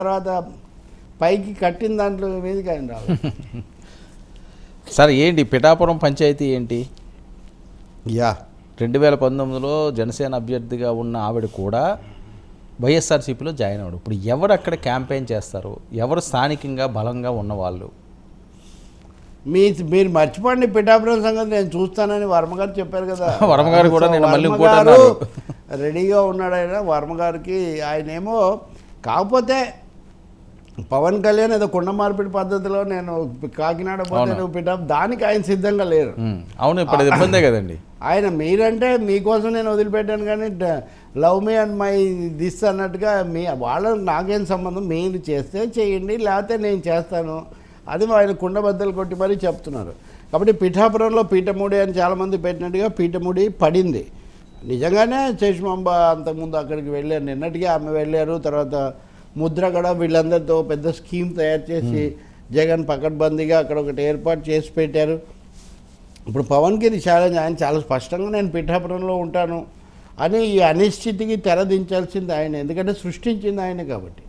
తర్వాత పైకి కట్టిన దాంట్లో మీదకి ఆయన రావాలి. సరే ఏంటి పిఠాపురం పంచాయతీ ఏంటి? యా 2019లో జనసేన అభ్యర్థిగా ఉన్న ఆవిడ కూడా వైఎస్ఆర్సీపీలో జాయిన్ అవ్వడు. ఇప్పుడు ఎవరు అక్కడ క్యాంపెయిన్ చేస్తారు? ఎవరు స్థానికంగా బలంగా ఉన్నవాళ్ళు? మీరు మర్చిపోండి, పిఠాపురం సంగతి నేను చూస్తానని వర్మగారు చెప్పారు కదా. వర్మగారు కూడా నేను మళ్ళీ వర్మగారు రెడీగా ఉన్నాడు. ఆయన వర్మగారికి ఆయనేమో కాకపోతే పవన్ కళ్యాణ్ ఏదో కుండ మార్పిడి పద్ధతిలో నేను కాకినాడ పోతే నువ్వు దానికి ఆయన సిద్ధంగా లేరు. అవును, ఇప్పుడు ఇబ్బందే కదండి. ఆయన మీరంటే మీకోసం నేను వదిలిపెట్టాను కానీ love me and my this అన్నట్టుగా వాళ్ళ నాకేం సంబంధం, మీరు చేస్తే చేయండి లేకపోతే నేను చేస్తాను, అది ఆయన కుండబద్దలు కొట్టి మరీ చెప్తున్నారు. కాబట్టి పిఠాపురంలో పీఠముడి అని చాలామంది పెట్టినట్టుగా పీఠముడి పడింది. నిజంగానే శేషమాంబ అంతకుముందు అక్కడికి వెళ్ళారు, నిన్నటిగా ఆమె వెళ్ళారు. తర్వాత ముద్రగడ వీళ్ళందరితో పెద్ద స్కీమ్ తయారు చేసి జగన్ పకడ్బందీగా అక్కడ ఒకటి ఏర్పాటు చేసి పెట్టారు. ఇప్పుడు పవన్కి ఇది ఛాలెంజ్. ఆయన చాలా స్పష్టంగా నేను పిఠాపురంలో ఉంటాను అని ఈ అనిశ్చితికి తెరదించాల్సింది ఆయన, ఎందుకంటే సృష్టించింది ఆయన. కాబట్టి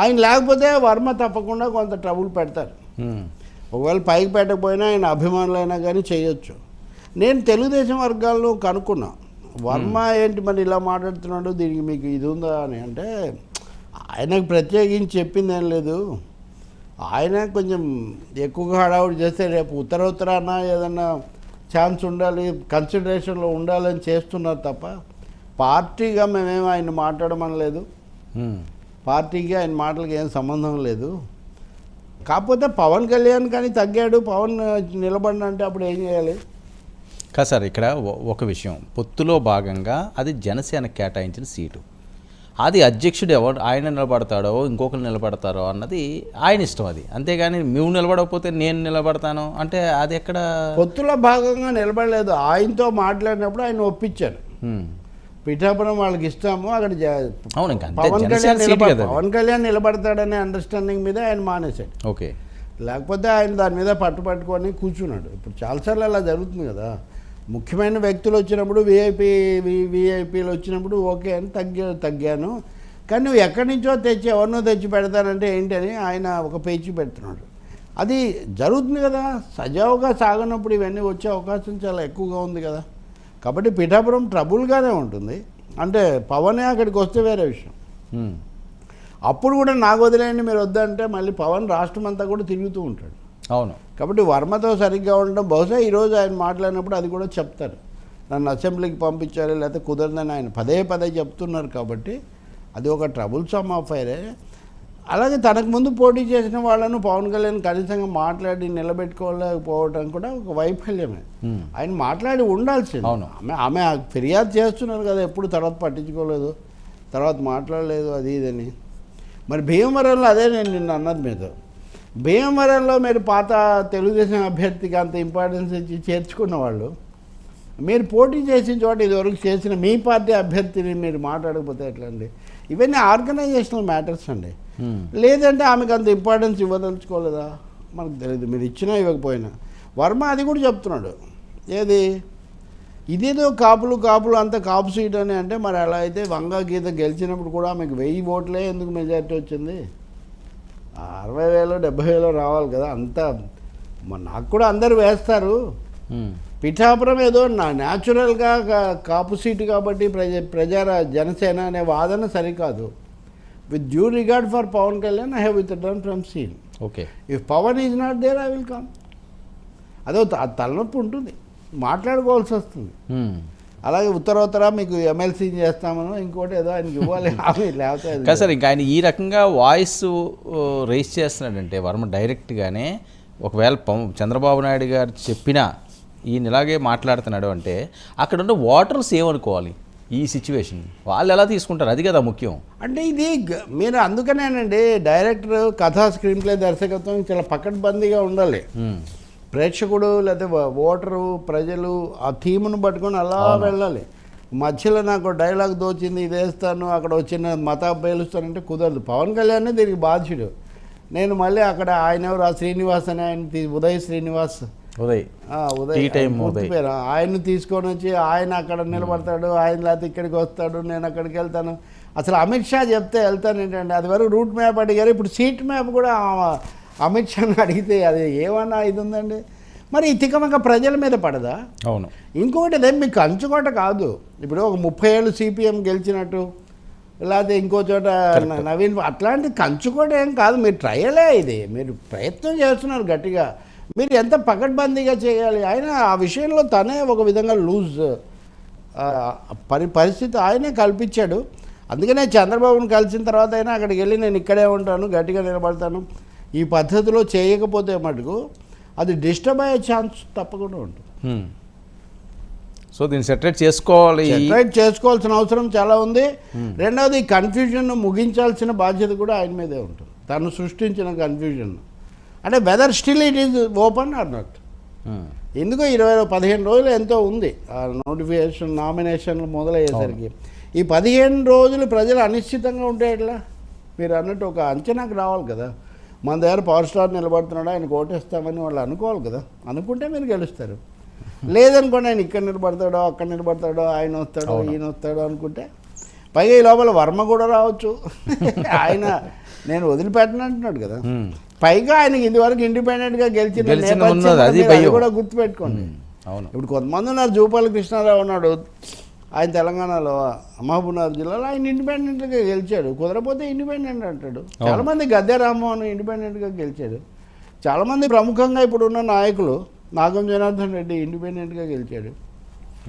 ఆయన లేకపోతే వర్మ తప్పకుండా కొంత ట్రబుల్ పెడతారు. ఒకవేళ పైకి పెట్టకపోయినా ఆయన అభిమానులైనా కానీ చేయొచ్చు. నేను తెలుగుదేశం వర్గాల్లో కనుక్కున్నా, వర్మ ఏంటి మరి ఇలా మాట్లాడుతున్నాడు, దీనికి మీకు ఇది ఉందా అని. అంటే ఆయనకు ప్రత్యేకించి చెప్పింది ఏం లేదు. ఆయన కొంచెం ఎక్కువగా హడావుడి చేస్తే రేపు ఉత్తరాన ఏదన్నా ఛాన్స్ ఉండాలి, కన్సిడరేషన్లో ఉండాలని చేస్తున్నారు తప్ప పార్టీగా మేమేమో ఆయన మాట్లాడమనలేదు. పార్టీకి ఆయన మాటలకి ఏం సంబంధం లేదు. కాకపోతే పవన్ కళ్యాణ్ కానీ తగ్గాడు, పవన్ నిలబడిన అంటే అప్పుడు ఏం చేయాలి? కాదు సార్, ఇక్కడ ఒక విషయం, పొత్తులో భాగంగా అది జనసేన కేటాయించిన సీటు. అది అధ్యక్షుడు ఎవరు ఆయన నిలబడతాడో ఇంకొకరు నిలబడతారో అన్నది ఆయన ఇష్టం. అది అంతేగాని నువ్వు నిలబడకపోతే నేను నిలబడతాను అంటే అది ఎక్కడ? పొత్తులో భాగంగా నిలబడలేదు. ఆయనతో మాట్లాడినప్పుడు ఆయన ఒప్పించారు. పిఠాపురం వాళ్ళకి ఇస్తాము, అక్కడ పవన్ కళ్యాణ్ నిలబడతాడనే అండర్స్టాండింగ్ మీద ఆయన మానేశాడు. ఓకే, లేకపోతే ఆయన దాని మీద పట్టుకొని కూర్చున్నాడు. ఇప్పుడు చాలాసార్లు అలా జరుగుతుంది కదా. ముఖ్యమైన వ్యక్తులు వచ్చినప్పుడు విఐపీలు వచ్చినప్పుడు ఓకే అని తగ్గాను, కానీ నువ్వు ఎక్కడి నుంచో తెచ్చి ఎవరినో తెచ్చి పెడతానంటే ఏంటని ఆయన ఒక పేచి పెడుతున్నాడు. అది జరుగుతుంది కదా. సజావుగా సాగనప్పుడు ఇవన్నీ వచ్చే అవకాశం చాలా ఎక్కువగా ఉంది కదా. కాబట్టి పిఠాపురం ట్రబుల్గానే ఉంటుంది. అంటే పవనే అక్కడికి వస్తే వేరే విషయం. అప్పుడు కూడా నాకు వదిలేయండి మీరు వద్దంటే మళ్ళీ పవన్ రాష్ట్రం అంతా కూడా తిరుగుతూ ఉంటాడు. అవును. కాబట్టి వర్మతో సరిగ్గా ఉండడం బహుశా ఈరోజు ఆయన మాట్లాడినప్పుడు అది కూడా చెప్తారు. నన్ను అసెంబ్లీకి పంపించాలి లేకపోతే కుదరదని ఆయన పదే చెప్తున్నారు. కాబట్టి అది ఒక ట్రబుల్ సమ్ అఫైరే. అలాగే తనకు ముందు పోటీ చేసిన వాళ్ళను పవన్ కళ్యాణ్ కనీసంగా మాట్లాడి నిలబెట్టుకోలేకపోవడం కూడా ఒక వైఫల్యమే. ఆయన మాట్లాడి ఉండాల్సింది. ఆమె ఫిర్యాదు చేస్తున్నారు కదా, ఎప్పుడు తర్వాత పట్టించుకోలేదు, తర్వాత మాట్లాడలేదు అది ఇదని. మరి భీమవరంలో అదే నేను నిన్న అన్నది మీద, భీమవరంలో మీరు పాత తెలుగుదేశం అభ్యర్థికి అంత ఇంపార్టెన్స్ ఇచ్చి చేర్చుకున్న వాళ్ళు, మీరు పోటీ చేసిన చోట ఇదివరకు చేసిన మీ పార్టీ అభ్యర్థిని మీరు మాట్లాడకపోతే ఎట్లా అండి? ఇవన్నీ ఆర్గనైజేషనల్ మ్యాటర్స్ అండి. లేదంటే ఆమెకు అంత ఇంపార్టెన్స్ ఇవ్వదలుచుకోలేదా మనకు తెలియదు, మీరు ఇచ్చినా ఇవ్వకపోయినా. వర్మ అది కూడా చెప్తున్నాడు, ఏది ఇదేదో కాపులు అంత కాపు సీట్ అని. అంటే మరి అలా అయితే వంగా గీత గెలిచినప్పుడు కూడా ఆమెకు 1000 ఓట్లే ఎందుకు మెజారిటీ వచ్చింది? 60,000 70,000 రావాలి కదా. అంతా నాకు కూడా అందరు వేస్తారు. పిఠాపురం ఏదో న్యాచురల్గా కాపు సీటు కాబట్టి జనసేన అనే వాదన సరికాదు. With due regard for Pavan Kalyan I have withdrawn from scene. Okay, if Pavan is not there I will come. అదో తలనొప్పి ఉంటుంది, మాట్లాడుకోవాల్సి వస్తుంది. అలాగే ఉత్తర మీకు ఎమ్మెల్సీ చేస్తామనో ఇంకోటి ఏదో ఆయనకి ఇవ్వాలి లేకపోతే సార్. ఇంకా ఆయన ఈ రకంగా వాయిస్ రైజ్ చేస్తున్నాడంటే వర్మ డైరెక్ట్గానే, ఒకవేళ చంద్రబాబు నాయుడు గారు చెప్పినా ఈయన ఇలాగే మాట్లాడుతున్నాడు అంటే అక్కడ ఉన్న ఓటర్స్ ఏమనుకోవాలి? ఈ సిచ్యువేషన్ వాళ్ళు ఎలా తీసుకుంటారు? అది కదా ముఖ్యం. అంటే ఇది మీరు అందుకనేనండి డైరెక్టర్ కథా స్క్రీన్ ప్లే దర్శకత్వం చాలా పకడ్బందీగా ఉండాలి. ప్రేక్షకుడు లేకపోతే ఓటరు ప్రజలు ఆ థీమ్ను పట్టుకొని అలా వెళ్ళాలి. మధ్యలో నాకు డైలాగ్ దోచింది ఇది వేస్తాను, అక్కడ వచ్చిన మత పేలుస్తానంటే కుదరదు. పవన్ కళ్యాణ్ దీనికి బాధ్యుడు. నేను మళ్ళీ అక్కడ ఆయన ఎవరు, ఆ శ్రీనివాస్ అని ఆయన ఉదయ్ శ్రీనివాస్ ఉదయ్ ఆయన్ని తీసుకొని వచ్చి ఆయన అక్కడ నిలబడతాడు, ఆయన లేకపోతే ఇక్కడికి వస్తాడు, నేను అక్కడికి వెళ్తాను. అసలు అమిత్ షా చెప్తే వెళ్తాను ఏంటంటే అది వరకు రూట్ మ్యాప్ అడిగారు, ఇప్పుడు సీట్ మ్యాప్ కూడా అమిత్ షాని అడిగితే అది ఏమన్నా ఇది ఉందండి. మరి ఈ తికమక ప్రజల మీద పడదా? అవును. ఇంకొకటి అదే మీకు కంచుకోట కాదు, ఇప్పుడు ఒక 30 ఏళ్ళు సిపిఎం గెలిచినట్టు లేకపోతే ఇంకో చోట నవీన్ అట్లాంటి కంచుకోట ఏం కాదు. మీరు ట్రయలే ఇది, మీరు ప్రయత్నం చేస్తున్నారు గట్టిగా, మీరు ఎంత పకడ్బందీగా చేయాలి. ఆయన ఆ విషయంలో తనే ఒక విధంగా లూజ్ పరిస్థితి ఆయనే కల్పించాడు. అందుకనే చంద్రబాబును కలిసిన తర్వాత అయినా అక్కడికి వెళ్ళి నేను ఇక్కడే ఉంటాను, గట్టిగా నిలబడతాను, ఈ పద్ధతిలో చేయకపోతే మటుకు అది డిస్టర్బ్ అయ్యే ఛాన్స్ తప్పకుండా ఉంటుంది. సో దీన్ని సెటరేట్ చేసుకోవాలి, సెటరేట్ చేసుకోవాల్సిన అవసరం చాలా ఉంది. రెండవది కన్ఫ్యూజన్ను ముగించాల్సిన బాధ్యత కూడా ఆయన మీదే ఉంటుంది, తను సృష్టించిన కన్ఫ్యూజన్. అంటే whether still it is open or not. ఎందుకో 15 రోజులు ఎంతో ఉంది ఆ నోటిఫికేషన్ నామినేషన్లు మొదలయ్యేసరికి. ఈ 15 రోజులు ప్రజలు అనిశ్చితంగా ఉంటే ఎట్లా? మీరు అన్నట్టు ఒక అంచనాకు రావాలి కదా. మన దగ్గర పవర్ స్టార్ నిలబడుతున్నాడు, ఆయన ఓటేస్తామని వాళ్ళు అనుకోవాలి కదా. అనుకుంటే మీరు గెలుస్తారు. లేదనుకోండి ఆయన ఇక్కడ నిలబడతాడో అక్కడ నిలబడతాడో, ఆయన వస్తాడో ఈయన వస్తాడో అనుకుంటే, పైగా ఈ లోపల వర్మ కూడా రావచ్చు. ఆయన నేను వదిలిపెట్టను అంటున్నాడు కదా. పైగా ఆయనకి ఇదివరకు ఇండిపెండెంట్గా గెలిచిన అది కూడా గుర్తుపెట్టుకోండి. అవును. ఇప్పుడు కొంతమంది ఉన్నారు, జూపాల కృష్ణారావు ఉన్నాడు, ఆయన తెలంగాణలో మహబూబ్నగర్ జిల్లాలో ఆయన ఇండిపెండెంట్గా గెలిచాడు. కుదరపోతే ఇండిపెండెంట్ అంటాడు. చాలామంది గద్దె రామ్మోహన్ ఇండిపెండెంట్గా గెలిచాడు. చాలామంది ప్రముఖంగా ఇప్పుడు ఉన్న నాయకులు, నాగం జనార్దన్ రెడ్డి ఇండిపెండెంట్గా గెలిచాడు.